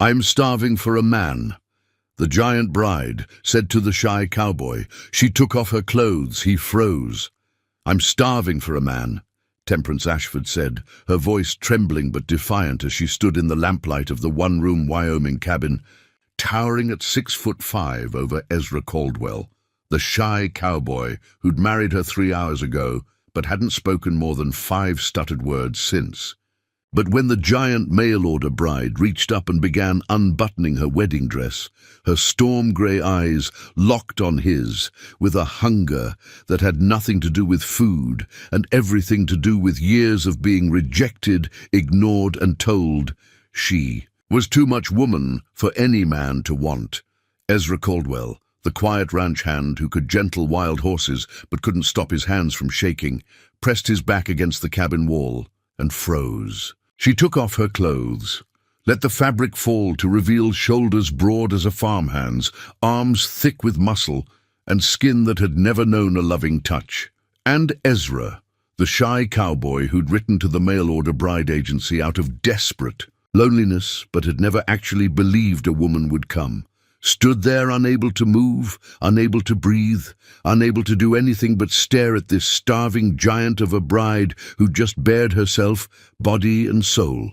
"I'm starving for a man," the giant bride said to the shy cowboy. She took off her clothes. He froze. "I'm starving for a man," Temperance Ashford said, her voice trembling but defiant as she stood in the lamplight of the one-room Wyoming cabin, towering at 6'5" over Ezra Caldwell, the shy cowboy who'd married her 3 hours ago but hadn't spoken more than 5 stuttered words since. But when the giant mail-order bride reached up and began unbuttoning her wedding dress, her storm-grey eyes locked on his with a hunger that had nothing to do with food and everything to do with years of being rejected, ignored and told she was too much woman for any man to want. Ezra Caldwell, the quiet ranch hand who could gentle wild horses but couldn't stop his hands from shaking, pressed his back against the cabin wall and froze. She took off her clothes, let the fabric fall to reveal shoulders broad as a farmhand's, arms thick with muscle, and skin that had never known a loving touch. And Ezra, the shy cowboy who'd written to the mail-order bride agency out of desperate loneliness but had never actually believed a woman would come, stood there unable to move, unable to breathe, unable to do anything but stare at this starving giant of a bride who just bared herself, body and soul,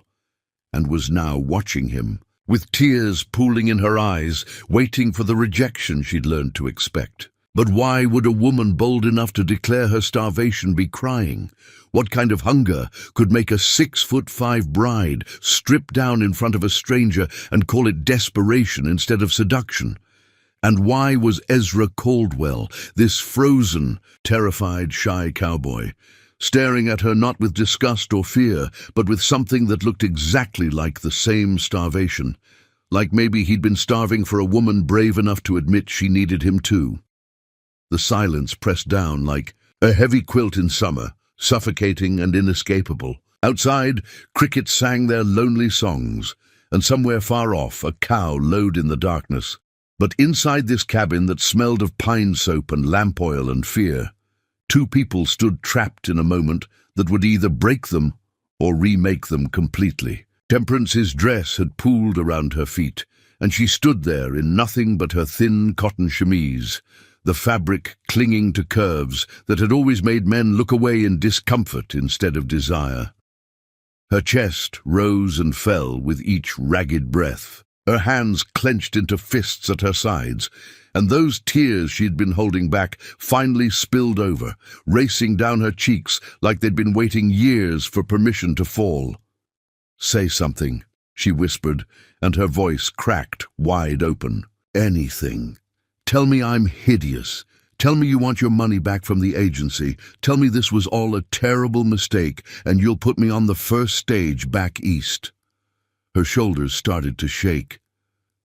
and was now watching him, with tears pooling in her eyes, waiting for the rejection she'd learned to expect. But why would a woman bold enough to declare her starvation be crying? What kind of hunger could make a 6'5" bride strip down in front of a stranger and call it desperation instead of seduction? And why was Ezra Caldwell, this frozen, terrified, shy cowboy, staring at her not with disgust or fear, but with something that looked exactly like the same starvation, like maybe he'd been starving for a woman brave enough to admit she needed him too? The silence pressed down like a heavy quilt in summer, suffocating and inescapable. Outside, crickets sang their lonely songs, and somewhere far off, a cow lowed in the darkness. But inside this cabin that smelled of pine soap and lamp oil and fear, 2 people stood trapped in a moment that would either break them or remake them completely. Temperance's dress had pooled around her feet, and she stood there in nothing but her thin cotton chemise, the fabric clinging to curves that had always made men look away in discomfort instead of desire. Her chest rose and fell with each ragged breath, her hands clenched into fists at her sides, and those tears she'd been holding back finally spilled over, racing down her cheeks like they'd been waiting years for permission to fall. "Say something," she whispered, and her voice cracked wide open. "Anything. Tell me I'm hideous. Tell me you want your money back from the agency. Tell me this was all a terrible mistake and you'll put me on the first stage back east." Her shoulders started to shake.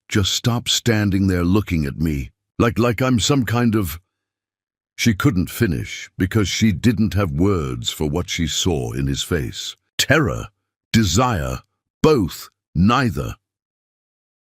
"Just stop standing there looking at me, like I'm some kind of—" She couldn't finish because she didn't have words for what she saw in his face. Terror, desire, both, neither.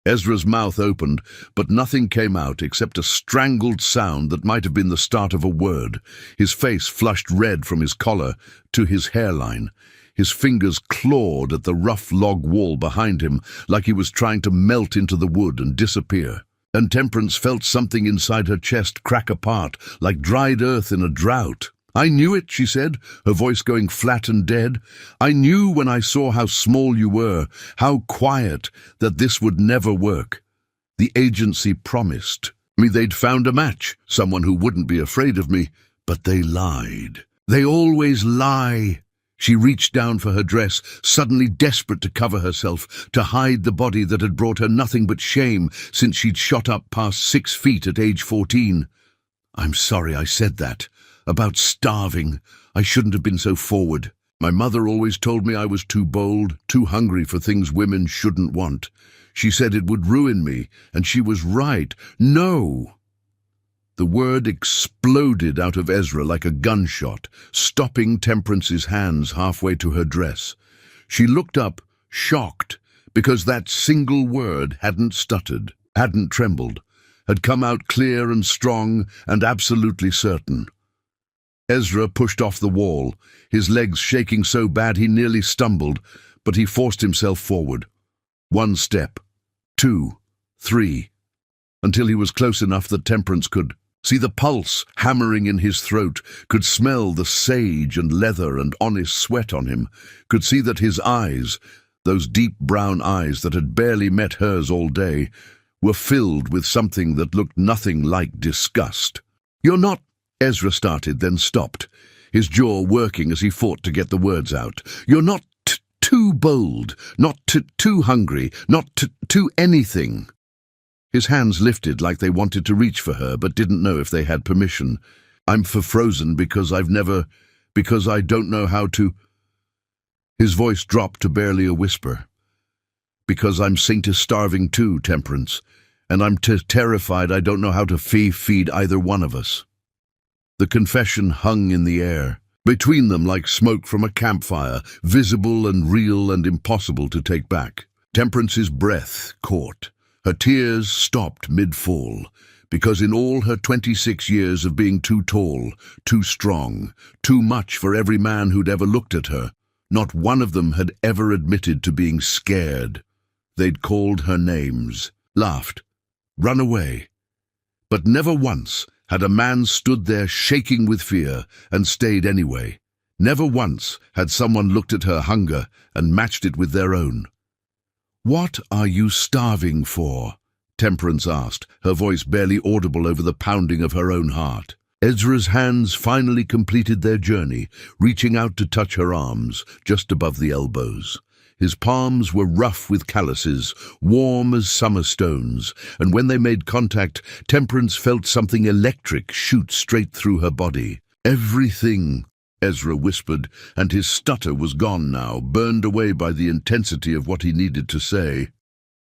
Ezra's mouth opened, but nothing came out except a strangled sound that might have been the start of a word. His face flushed red from his collar to his hairline. His fingers clawed at the rough log wall behind him like he was trying to melt into the wood and disappear. And Temperance felt something inside her chest crack apart, like dried earth in a drought. "I knew it," she said, her voice going flat and dead. "I knew when I saw how small you were, how quiet, that this would never work. The agency promised me they'd found a match, someone who wouldn't be afraid of me, but they lied. They always lie." She reached down for her dress, suddenly desperate to cover herself, to hide the body that had brought her nothing but shame since she'd shot up past 6 feet at age 14. "I'm sorry I said that. About starving. I shouldn't have been so forward. My mother always told me I was too bold, too hungry for things women shouldn't want. She said it would ruin me, and she was right. No!" The word exploded out of Ezra like a gunshot, stopping Temperance's hands halfway to her dress. She looked up, shocked, because that single word hadn't stuttered, hadn't trembled, had come out clear and strong and absolutely certain. Ezra pushed off the wall, his legs shaking so bad he nearly stumbled, but he forced himself forward. 1 step, 2, 3, until he was close enough that Temperance could see the pulse hammering in his throat, could smell the sage and leather and honest sweat on him, could see that his eyes, those deep brown eyes that had barely met hers all day, were filled with something that looked nothing like disgust. "You're not," Ezra started, then stopped, his jaw working as he fought to get the words out. "You're not too bold, not too hungry, not too anything." His hands lifted like they wanted to reach for her but didn't know if they had permission. "I'm frozen because because I don't know how to—" His voice dropped to barely a whisper. "Because I'm starving too, Temperance, and I'm terrified I don't know how to feed either one of us." The confession hung in the air, between them like smoke from a campfire, visible and real and impossible to take back. Temperance's breath caught. Her tears stopped mid-fall, because in all her 26 years of being too tall, too strong, too much for every man who'd ever looked at her, not one of them had ever admitted to being scared. They'd called her names, laughed, run away. But never once had a man stood there shaking with fear and stayed anyway. Never once had someone looked at her hunger and matched it with their own. "What are you starving for?" Temperance asked, her voice barely audible over the pounding of her own heart. Ezra's hands finally completed their journey, reaching out to touch her arms, just above the elbows. His palms were rough with calluses, warm as summer stones, and when they made contact, Temperance felt something electric shoot straight through her body. "Everything," Ezra whispered, and his stutter was gone now, burned away by the intensity of what he needed to say.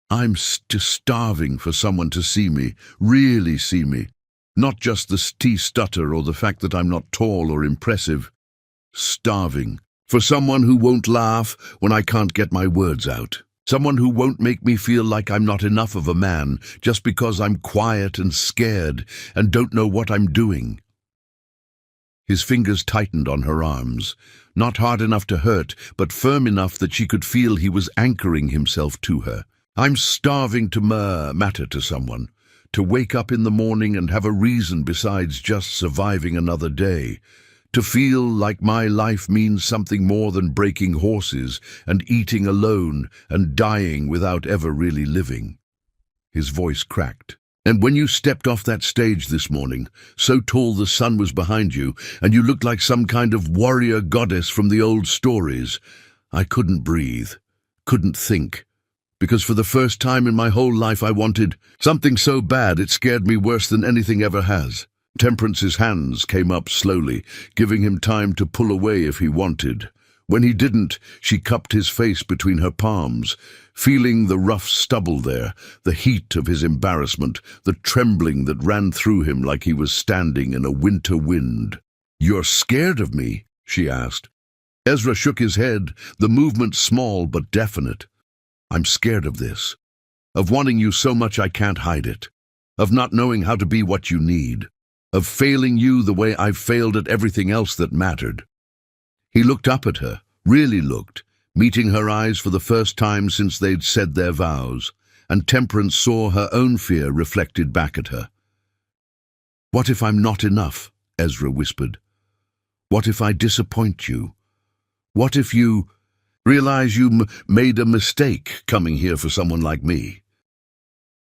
"I'm just starving for someone to see me, really see me. Not just the stutter or the fact that I'm not tall or impressive. Starving for someone who won't laugh when I can't get my words out. Someone who won't make me feel like I'm not enough of a man just because I'm quiet and scared and don't know what I'm doing." His fingers tightened on her arms, not hard enough to hurt, but firm enough that she could feel he was anchoring himself to her. "I'm starving to matter to someone, to wake up in the morning and have a reason besides just surviving another day, to feel like my life means something more than breaking horses and eating alone and dying without ever really living." His voice cracked. "And when you stepped off that stage this morning, so tall the sun was behind you, and you looked like some kind of warrior goddess from the old stories, I couldn't breathe, couldn't think. Because for the first time in my whole life I wanted something so bad it scared me worse than anything ever has." Temperance's hands came up slowly, giving him time to pull away if he wanted. When he didn't, she cupped his face between her palms, feeling the rough stubble there, the heat of his embarrassment, the trembling that ran through him like he was standing in a winter wind. "You're scared of me?" she asked. Ezra shook his head, the movement small but definite. "I'm scared of this, of wanting you so much I can't hide it, of not knowing how to be what you need, of failing you the way I've failed at everything else that mattered." He looked up at her, really looked, meeting her eyes for the first time since they'd said their vows, and Temperance saw her own fear reflected back at her. "What if I'm not enough?" Ezra whispered. "What if I disappoint you? What if you realize you made a mistake coming here for someone like me?"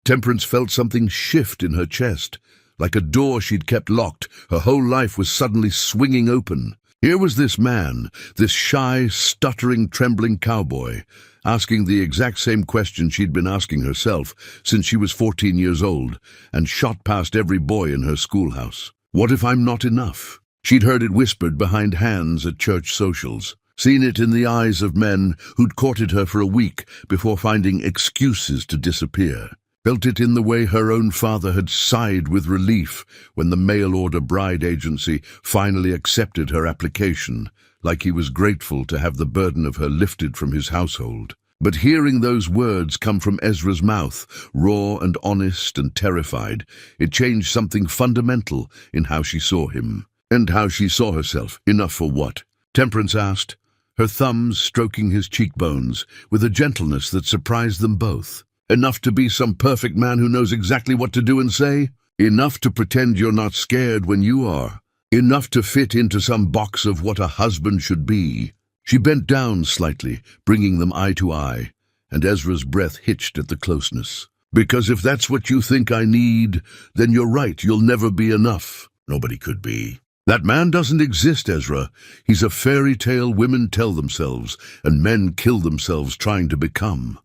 Temperance felt something shift in her chest, like a door she'd kept locked. Her whole life was suddenly swinging open. Here was this man, this shy, stuttering, trembling cowboy, asking the exact same question she'd been asking herself since she was 14 years old and shot past every boy in her schoolhouse. What if I'm not enough? She'd heard it whispered behind hands at church socials, seen it in the eyes of men who'd courted her for a week before finding excuses to disappear. Felt it in the way her own father had sighed with relief when the mail-order bride agency finally accepted her application, like he was grateful to have the burden of her lifted from his household. But hearing those words come from Ezra's mouth, raw and honest and terrified, it changed something fundamental in how she saw him, and how she saw herself. Enough for what? Temperance asked, her thumbs stroking his cheekbones with a gentleness that surprised them both. Enough to be some perfect man who knows exactly what to do and say? Enough to pretend you're not scared when you are? Enough to fit into some box of what a husband should be? She bent down slightly, bringing them eye to eye, and Ezra's breath hitched at the closeness. Because if that's what you think I need, then you're right, you'll never be enough. Nobody could be. That man doesn't exist, Ezra. He's a fairy tale women tell themselves, and men kill themselves trying to become.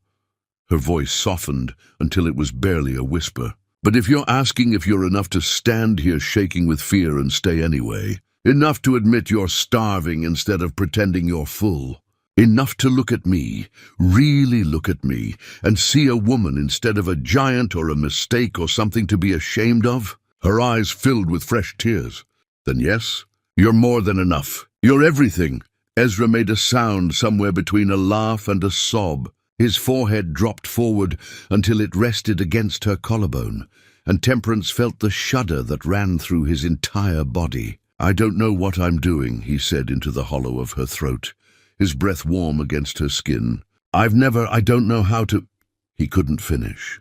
Her voice softened until it was barely a whisper. But if you're asking if you're enough to stand here shaking with fear and stay anyway, enough to admit you're starving instead of pretending you're full, enough to look at me, really look at me, and see a woman instead of a giant or a mistake or something to be ashamed of, her eyes filled with fresh tears, then yes, you're more than enough. You're everything. Ezra made a sound somewhere between a laugh and a sob. His forehead dropped forward until it rested against her collarbone, and Temperance felt the shudder that ran through his entire body. I don't know what I'm doing, he said into the hollow of her throat, his breath warm against her skin. I don't know how to... He couldn't finish.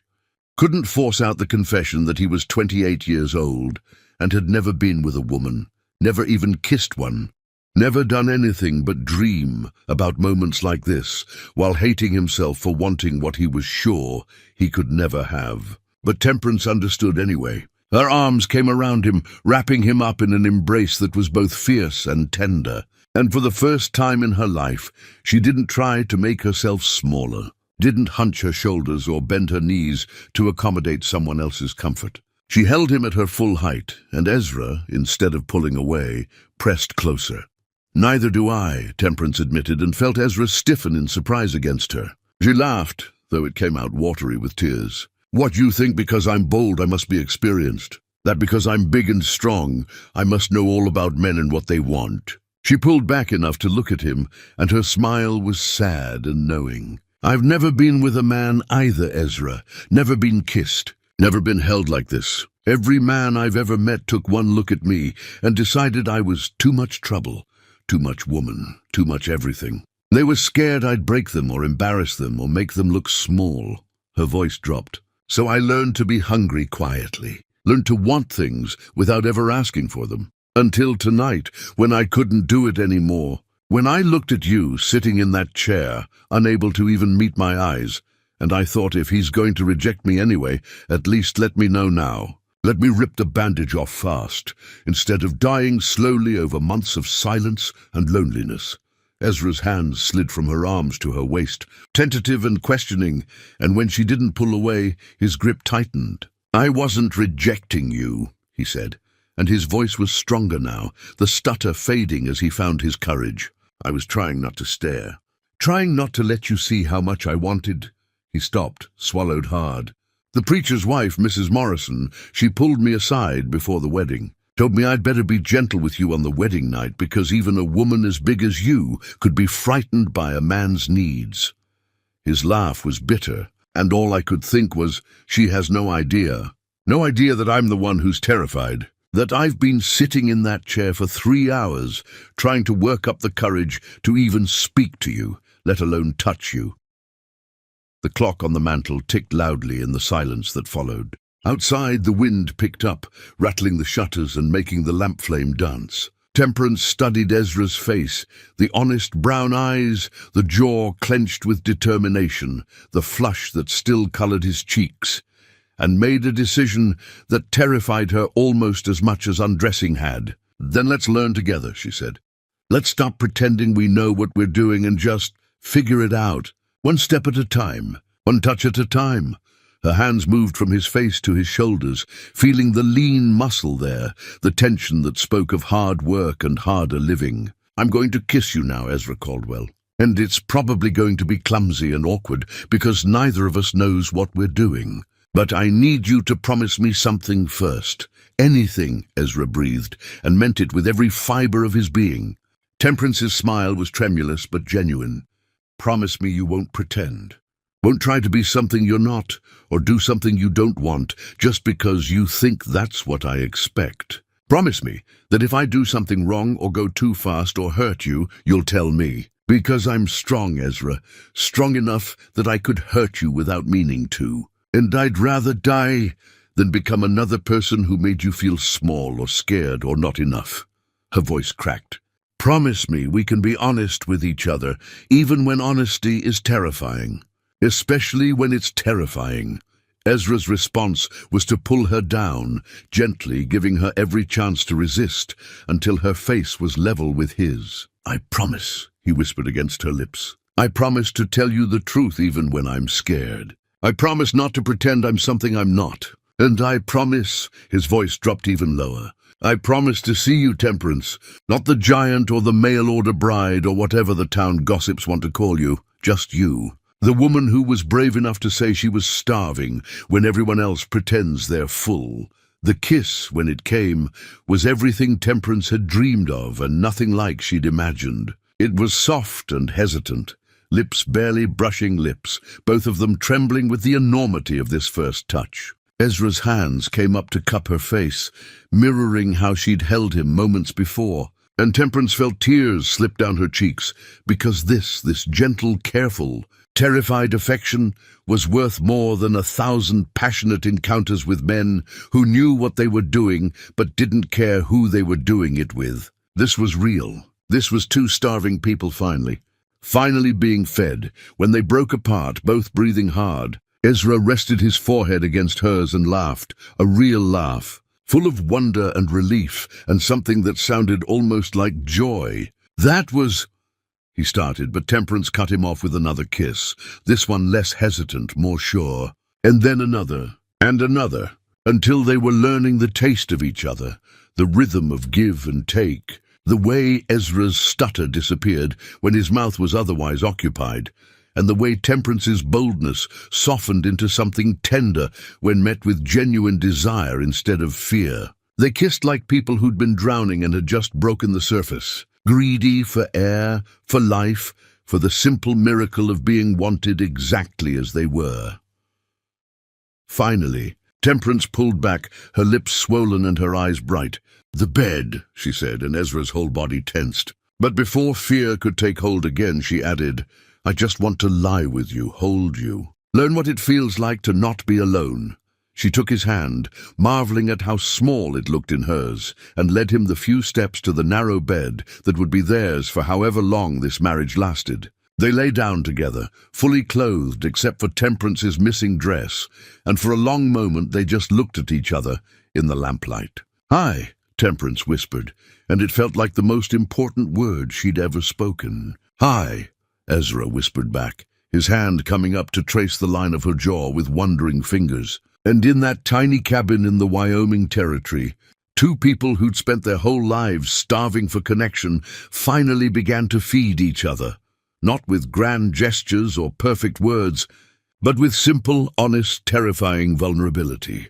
Couldn't force out the confession that he was 28 years old and had never been with a woman, never even kissed one. Never done anything but dream about moments like this, while hating himself for wanting what he was sure he could never have. But Temperance understood anyway. Her arms came around him, wrapping him up in an embrace that was both fierce and tender. And for the first time in her life, she didn't try to make herself smaller, didn't hunch her shoulders or bend her knees to accommodate someone else's comfort. She held him at her full height, and Ezra, instead of pulling away, pressed closer. Neither do I, Temperance admitted, and felt Ezra stiffen in surprise against her. She laughed, though it came out watery with tears. What, you think because I'm bold I must be experienced? That because I'm big and strong I must know all about men and what they want? She pulled back enough to look at him, and her smile was sad and knowing. I've never been with a man either, Ezra. Never been kissed. Never been held like this. Every man I've ever met took one look at me and decided I was too much trouble. Too much woman, too much everything. They were scared I'd break them or embarrass them or make them look small. Her voice dropped. So I learned to be hungry quietly, learned to want things without ever asking for them. Until tonight, when I couldn't do it anymore. When I looked at you sitting in that chair, unable to even meet my eyes, and I thought if he's going to reject me anyway, at least let me know now. Let me rip the bandage off fast, instead of dying slowly over months of silence and loneliness. Ezra's hands slid from her arms to her waist, tentative and questioning, and when she didn't pull away, his grip tightened. I wasn't rejecting you, he said, and his voice was stronger now, the stutter fading as he found his courage. I was trying not to stare, trying not to let you see how much I wanted. He stopped, swallowed hard. The preacher's wife, Mrs. Morrison, she pulled me aside before the wedding, told me I'd better be gentle with you on the wedding night because even a woman as big as you could be frightened by a man's needs. His laugh was bitter, and all I could think was, she has no idea. No idea that I'm the one who's terrified, that I've been sitting in that chair for 3 hours, trying to work up the courage to even speak to you, let alone touch you. The clock on the mantel ticked loudly in the silence that followed. Outside, the wind picked up, rattling the shutters and making the lamp flame dance. Temperance studied Ezra's face, the honest brown eyes, the jaw clenched with determination, the flush that still colored his cheeks, and made a decision that terrified her almost as much as undressing had. Then let's learn together, she said. Let's stop pretending we know what we're doing and just figure it out. One step at a time, one touch at a time. Her hands moved from his face to his shoulders, feeling the lean muscle there, the tension that spoke of hard work and harder living. I'm going to kiss you now, Ezra Caldwell. And it's probably going to be clumsy and awkward because neither of us knows what we're doing. But I need you to promise me something first. Anything, Ezra breathed, and meant it with every fiber of his being. Temperance's smile was tremulous but genuine. Promise me you won't pretend. Won't try to be something you're not, or do something you don't want, just because you think that's what I expect. Promise me that if I do something wrong or go too fast or hurt you, you'll tell me. Because I'm strong, Ezra. Strong enough that I could hurt you without meaning to. And I'd rather die than become another person who made you feel small or scared or not enough. Her voice cracked. Promise me we can be honest with each other, even when honesty is terrifying. Especially when it's terrifying. Ezra's response was to pull her down, gently giving her every chance to resist, until her face was level with his. I promise, he whispered against her lips. I promise to tell you the truth even when I'm scared. I promise not to pretend I'm something I'm not. And I promise, his voice dropped even lower, I promise to see you, Temperance, not the giant or the mail-order bride or whatever the town gossips want to call you, just you. The woman who was brave enough to say she was starving when everyone else pretends they're full. The kiss, when it came, was everything Temperance had dreamed of and nothing like she'd imagined. It was soft and hesitant, lips barely brushing lips, both of them trembling with the enormity of this first touch. Ezra's hands came up to cup her face, mirroring how she'd held him moments before, and Temperance felt tears slip down her cheeks, because this gentle, careful, terrified affection was worth more than 1,000 passionate encounters with men who knew what they were doing but didn't care who they were doing it with. This was real. This was two starving people finally being fed. When they broke apart, both breathing hard, Ezra rested his forehead against hers and laughed, a real laugh, full of wonder and relief and something that sounded almost like joy. That was... He started, but Temperance cut him off with another kiss, this one less hesitant, more sure. And then another, and another, until they were learning the taste of each other, the rhythm of give and take, the way Ezra's stutter disappeared when his mouth was otherwise occupied, and the way Temperance's boldness softened into something tender when met with genuine desire instead of fear. They kissed like people who'd been drowning and had just broken the surface, greedy for air, for life, for the simple miracle of being wanted exactly as they were. Finally, Temperance pulled back, her lips swollen and her eyes bright. "The bed," she said, and Ezra's whole body tensed. But before fear could take hold again, she added, "I just want to lie with you, hold you. Learn what it feels like to not be alone." She took his hand, marveling at how small it looked in hers, and led him the few steps to the narrow bed that would be theirs for however long this marriage lasted. They lay down together, fully clothed except for Temperance's missing dress, and for a long moment they just looked at each other in the lamplight. "Hi," Temperance whispered, and it felt like the most important word she'd ever spoken. "Hi," Ezra whispered back, his hand coming up to trace the line of her jaw with wondering fingers. And in that tiny cabin in the Wyoming territory, two people who'd spent their whole lives starving for connection finally began to feed each other, not with grand gestures or perfect words, but with simple, honest, terrifying vulnerability.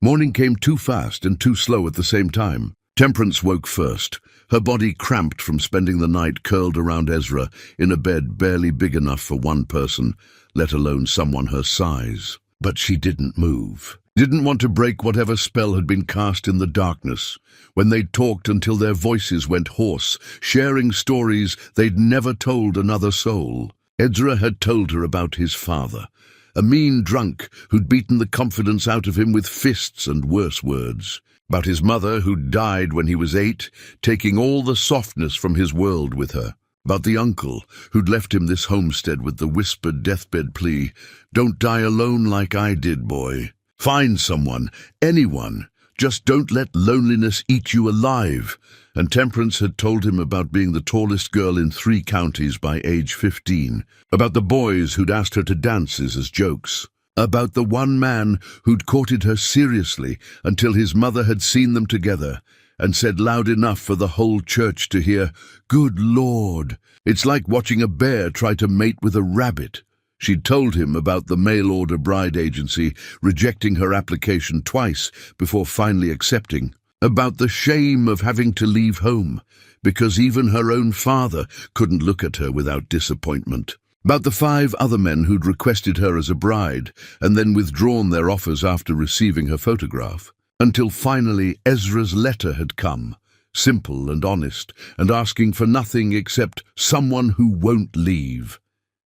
Morning came too fast and too slow at the same time. Temperance woke first, her body cramped from spending the night curled around Ezra in a bed barely big enough for one person, let alone someone her size. But she didn't move. Didn't want to break whatever spell had been cast in the darkness, when they'd talked until their voices went hoarse, sharing stories they'd never told another soul. Ezra had told her about his father, a mean drunk who'd beaten the confidence out of him with fists and worse words. About his mother who'd died when he was 8, taking all the softness from his world with her. About the uncle who'd left him this homestead with the whispered deathbed plea, "Don't die alone like I did, boy. Find someone, anyone. Just don't let loneliness eat you alive." And Temperance had told him about being the tallest girl in 3 counties by age 15, about the boys who'd asked her to dances as jokes, about the one man who'd courted her seriously until his mother had seen them together and said loud enough for the whole church to hear, "Good Lord, it's like watching a bear try to mate with a rabbit." She'd told him about the mail-order bride agency rejecting her application twice before finally accepting, about the shame of having to leave home because even her own father couldn't look at her without disappointment, about the 5 other men who'd requested her as a bride and then withdrawn their offers after receiving her photograph, until finally Ezra's letter had come, simple and honest, and asking for nothing except someone who won't leave.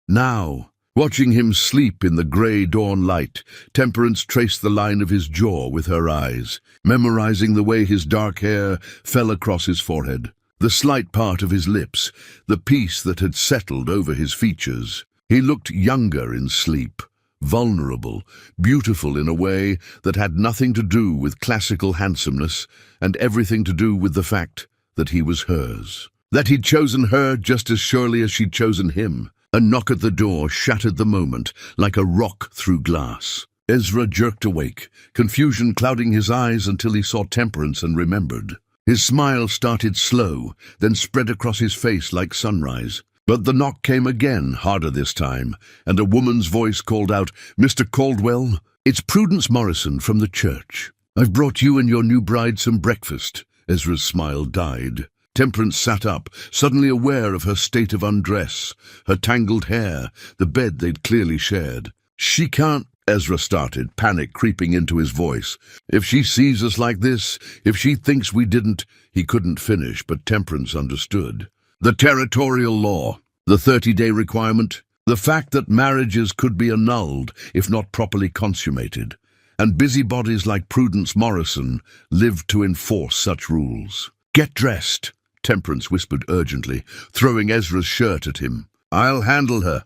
Now, watching him sleep in the grey dawn light, Temperance traced the line of his jaw with her eyes, memorizing the way his dark hair fell across his forehead, the slight part of his lips, the peace that had settled over his features. He looked younger in sleep, vulnerable, beautiful in a way that had nothing to do with classical handsomeness and everything to do with the fact that he was hers. That he'd chosen her just as surely as she'd chosen him. A knock at the door shattered the moment like a rock through glass. Ezra jerked awake, confusion clouding his eyes until he saw Temperance and remembered. His smile started slow, then spread across his face like sunrise. But the knock came again, harder this time, and a woman's voice called out, "Mr. Caldwell, it's Prudence Morrison from the church. I've brought you and your new bride some breakfast." Ezra's smile died. Temperance sat up, suddenly aware of her state of undress, her tangled hair, the bed they'd clearly shared. "She can't," Ezra started, panic creeping into his voice. "If she sees us like this, if she thinks we didn't—" He couldn't finish, but Temperance understood. The territorial law, the 30-day requirement, the fact that marriages could be annulled if not properly consummated, and busybodies like Prudence Morrison lived to enforce such rules. "Get dressed," Temperance whispered urgently, throwing Ezra's shirt at him. "I'll handle her."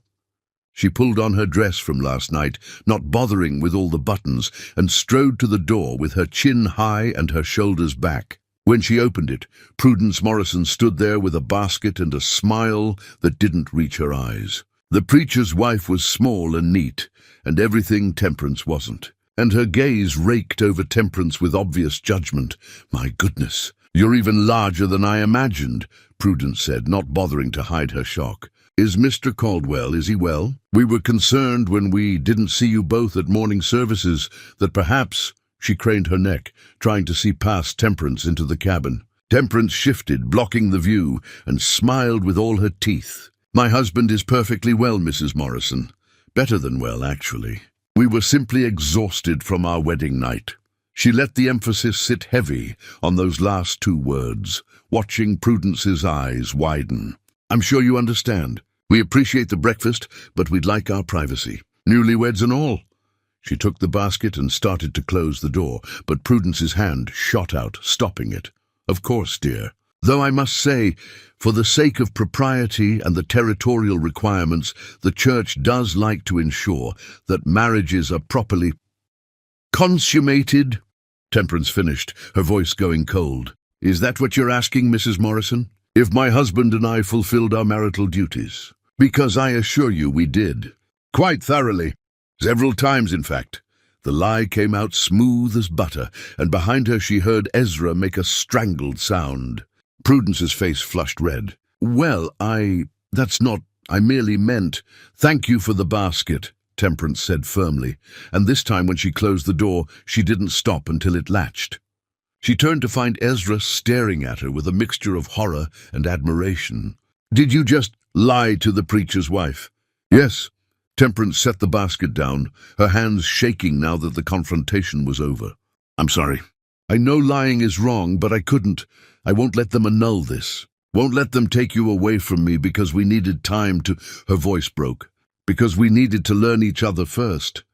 She pulled on her dress from last night, not bothering with all the buttons, and strode to the door with her chin high and her shoulders back. When she opened it, Prudence Morrison stood there with a basket and a smile that didn't reach her eyes. The preacher's wife was small and neat, and everything Temperance wasn't. And her gaze raked over Temperance with obvious judgment. "My goodness, you're even larger than I imagined," Prudence said, not bothering to hide her shock. "Is Mr. Caldwell, is he well? We were concerned when we didn't see you both at morning services that perhaps—" She craned her neck, trying to see past Temperance into the cabin. Temperance shifted, blocking the view, and smiled with all her teeth. "My husband is perfectly well, Mrs. Morrison. Better than well, actually. We were simply exhausted from our wedding night." She let the emphasis sit heavy on those last two words, watching Prudence's eyes widen. "I'm sure you understand. We appreciate the breakfast, but we'd like our privacy. Newlyweds and all." She took the basket and started to close the door, but Prudence's hand shot out, stopping it. "Of course, dear. Though I must say, for the sake of propriety and the territorial requirements, the church does like to ensure that marriages are properly consummated." Temperance finished, her voice going cold. "Is that what you're asking, Mrs. Morrison? If my husband and I fulfilled our marital duties? Because I assure you we did. Quite thoroughly. Several times, in fact." The lie came out smooth as butter, and behind her she heard Ezra make a strangled sound. Prudence's face flushed red. "Well, that's not— I merely meant— Thank you for the basket," Temperance said firmly, and this time when she closed the door, she didn't stop until it latched. She turned to find Ezra staring at her with a mixture of horror and admiration. "Did you just lie to the preacher's wife?" "Yes." Temperance set the basket down, her hands shaking now that the confrontation was over. "I'm sorry. I know lying is wrong, but I couldn't. I won't let them annul this. Won't let them take you away from me because we needed time to—" Her voice broke. "Because we needed to learn each other first."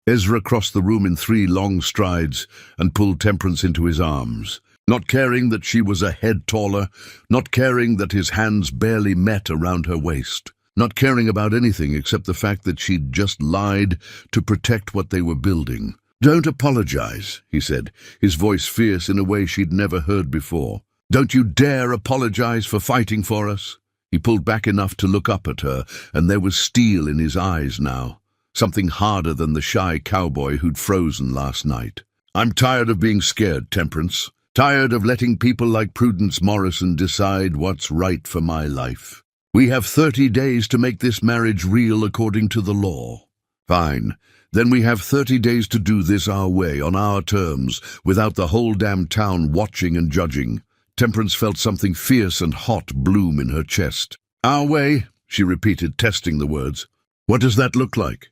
Ezra crossed the room in 3 long strides and pulled Temperance into his arms, not caring that she was a head taller, not caring that his hands barely met around her waist. Not caring about anything except the fact that she'd just lied to protect what they were building. "Don't apologize," he said, his voice fierce in a way she'd never heard before. "Don't you dare apologize for fighting for us." He pulled back enough to look up at her, and there was steel in his eyes now, something harder than the shy cowboy who'd frozen last night. "I'm tired of being scared, Temperance. Tired of letting people like Prudence Morrison decide what's right for my life. We have 30 days to make this marriage real according to the law. Fine. Then we have 30 days to do this our way, on our terms, without the whole damn town watching and judging." Temperance felt something fierce and hot bloom in her chest. "Our way," she repeated, testing the words. "What does that look like?"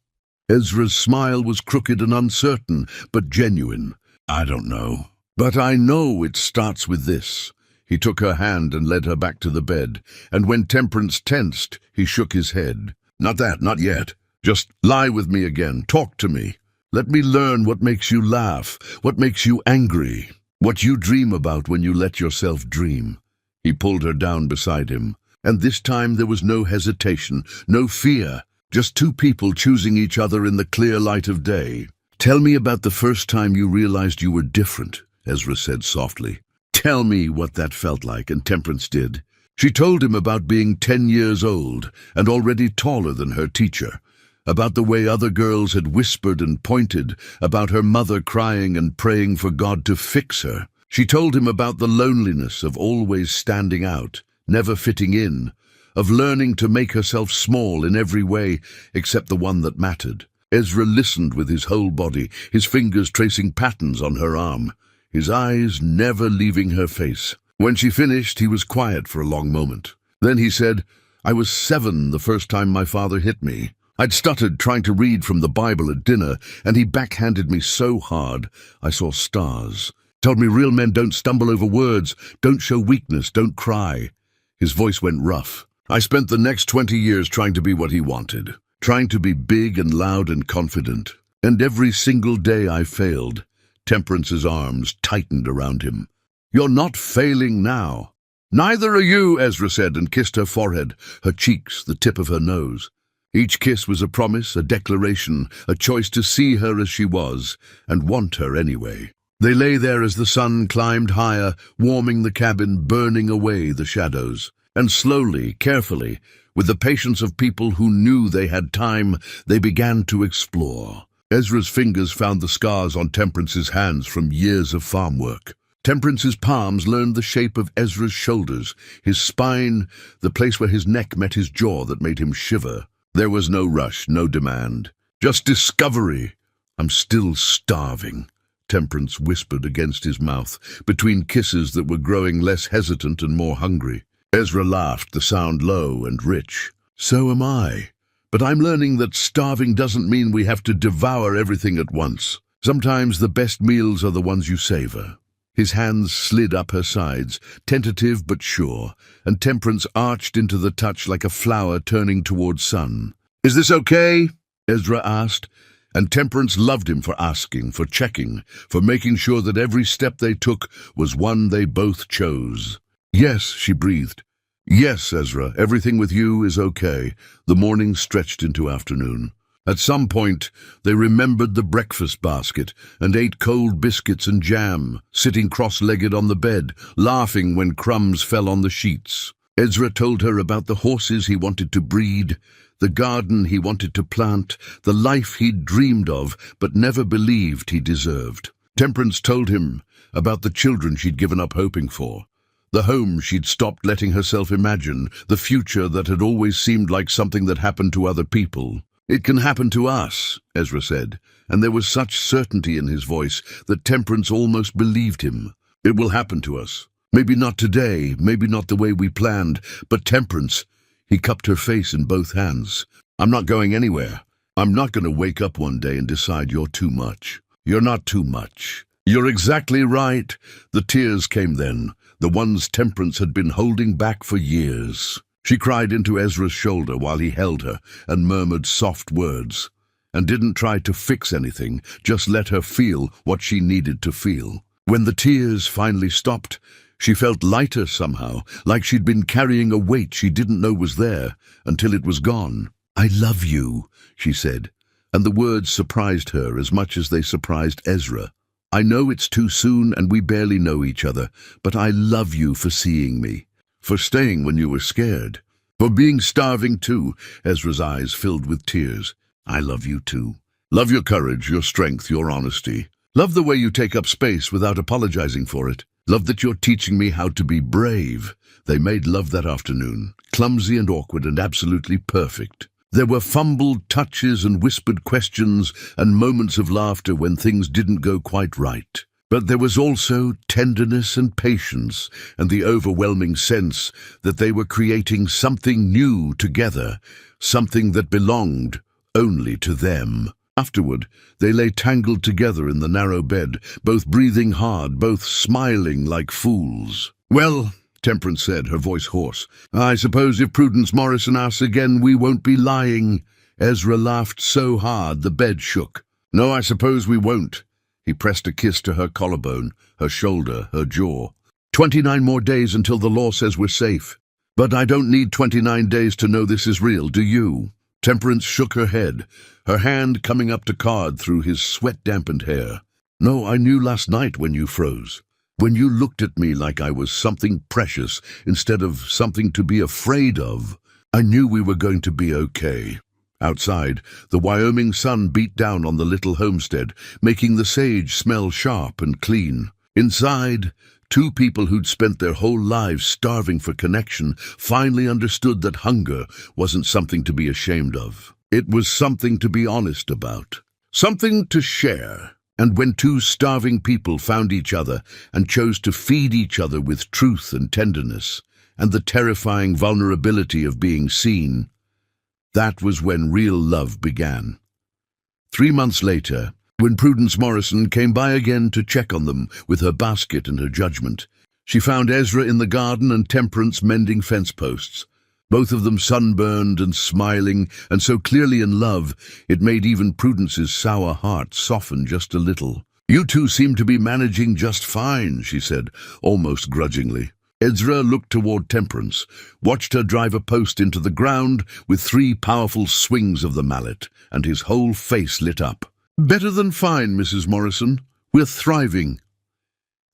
Ezra's smile was crooked and uncertain, but genuine. "I don't know. But I know it starts with this. He took her hand and led her back to the bed, and when Temperance tensed, he shook his head. Not that, not yet. Just lie with me again, talk to me. Let me learn what makes you laugh, what makes you angry, what you dream about when you let yourself dream. He pulled her down beside him, and this time there was no hesitation, no fear, just two people choosing each other in the clear light of day. Tell me about the first time you realized you were different, Ezra said softly. Tell me what that felt like, and Temperance did. She told him about being 10 years old and already taller than her teacher, about the way other girls had whispered and pointed, about her mother crying and praying for God to fix her. She told him about the loneliness of always standing out, never fitting in, of learning to make herself small in every way except the one that mattered. Ezra listened with his whole body, his fingers tracing patterns on her arm, his eyes never leaving her face. When she finished, he was quiet for a long moment. Then he said, I was 7 the first time my father hit me. I'd stuttered trying to read from the Bible at dinner, and he backhanded me so hard I saw stars. Told me real men don't stumble over words, don't show weakness, don't cry. His voice went rough. I spent the next 20 years trying to be what he wanted, trying to be big and loud and confident. And every single day I failed. Temperance's arms tightened around him. You're not failing now. Neither are you, Ezra said, and kissed her forehead, her cheeks, the tip of her nose. Each kiss was a promise, a declaration, a choice to see her as she was, and want her anyway. They lay there as the sun climbed higher, warming the cabin, burning away the shadows. And slowly, carefully, with the patience of people who knew they had time, they began to explore. Ezra's fingers found the scars on Temperance's hands from years of farm work. Temperance's palms learned the shape of Ezra's shoulders, his spine, the place where his neck met his jaw that made him shiver. There was no rush, no demand. Just discovery. I'm still starving, Temperance whispered against his mouth, between kisses that were growing less hesitant and more hungry. Ezra laughed, the sound low and rich. So am I. But I'm learning that starving doesn't mean we have to devour everything at once. Sometimes the best meals are the ones you savor. His hands slid up her sides, tentative but sure, and Temperance arched into the touch like a flower turning towards sun. Is this okay? Ezra asked, and Temperance loved him for asking, for checking, for making sure that every step they took was one they both chose. Yes, she breathed. Yes, Ezra, everything with you is okay. The morning stretched into afternoon. At some point, they remembered the breakfast basket and ate cold biscuits and jam, sitting cross-legged on the bed, laughing when crumbs fell on the sheets. Ezra told her about the horses he wanted to breed, the garden he wanted to plant, the life he'd dreamed of but never believed he deserved. Temperance told him about the children she'd given up hoping for, the home she'd stopped letting herself imagine, the future that had always seemed like something that happened to other people. It can happen to us, Ezra said, and there was such certainty in his voice that Temperance almost believed him. It will happen to us. Maybe not today, maybe not the way we planned, but Temperance, he cupped her face in both hands. I'm not going anywhere. I'm not going to wake up one day and decide you're too much. You're not too much. You're exactly right. The tears came then, the ones Temperance had been holding back for years. She cried into Ezra's shoulder while he held her and murmured soft words, and didn't try to fix anything, just let her feel what she needed to feel. When the tears finally stopped, she felt lighter somehow, like she'd been carrying a weight she didn't know was there until it was gone. I love you, she said, and the words surprised her as much as they surprised Ezra. I know it's too soon and we barely know each other, but I love you for seeing me. For staying when you were scared. For being starving too, Ezra's eyes filled with tears. I love you too. Love your courage, your strength, your honesty. Love the way you take up space without apologizing for it. Love that you're teaching me how to be brave. They made love that afternoon, clumsy and awkward and absolutely perfect. There were fumbled touches and whispered questions and moments of laughter when things didn't go quite right. But there was also tenderness and patience and the overwhelming sense that they were creating something new together, something that belonged only to them. Afterward, they lay tangled together in the narrow bed, both breathing hard, both smiling like fools. "Well," Temperance said, her voice hoarse, "I suppose if Prudence Morrison asks again, we won't be lying." Ezra laughed so hard the bed shook. "No, I suppose we won't." He pressed a kiss to her collarbone, her shoulder, her jaw. 29 more days until the law says we're safe. But I don't need 29 days to know this is real, do you?" Temperance shook her head, her hand coming up to card through his sweat-dampened hair. "No, I knew last night when you froze. When you looked at me like I was something precious instead of something to be afraid of. I knew we were going to be okay." Outside, the Wyoming sun beat down on the little homestead, making the sage smell sharp and clean. Inside, two people who'd spent their whole lives starving for connection finally understood that hunger wasn't something to be ashamed of. It was something to be honest about, something to share. And when two starving people found each other and chose to feed each other with truth and tenderness, and the terrifying vulnerability of being seen, that was when real love began. 3 months later, when Prudence Morrison came by again to check on them with her basket and her judgment, she found Ezra in the garden and Temperance mending fence posts, both of them sunburned and smiling and so clearly in love it made even Prudence's sour heart soften just a little. "You two seem to be managing just fine," she said, almost grudgingly. Ezra looked toward Temperance, watched her drive a post into the ground with 3 powerful swings of the mallet, and his whole face lit up. "Better than fine, Mrs. Morrison. We're thriving."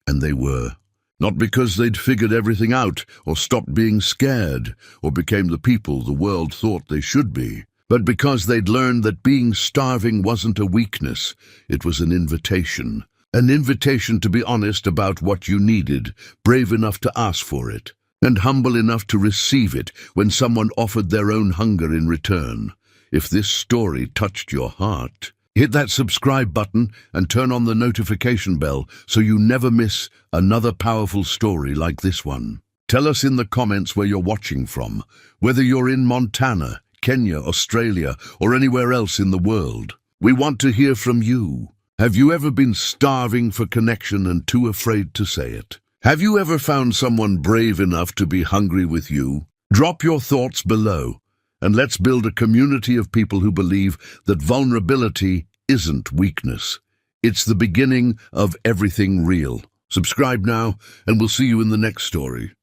And they were. Not because they'd figured everything out, or stopped being scared, or became the people the world thought they should be, but because they'd learned that being starving wasn't a weakness, it was an invitation. An invitation to be honest about what you needed, brave enough to ask for it, and humble enough to receive it when someone offered their own hunger in return. If this story touched your heart, hit that subscribe button and turn on the notification bell so you never miss another powerful story like this one. Tell us in the comments where you're watching from, whether you're in Montana, Kenya, Australia, or anywhere else in the world. We want to hear from you. Have you ever been starving for connection and too afraid to say it? Have you ever found someone brave enough to be hungry with you? Drop your thoughts below, and let's build a community of people who believe that vulnerability isn't weakness. It's the beginning of everything real. Subscribe now, and we'll see you in the next story.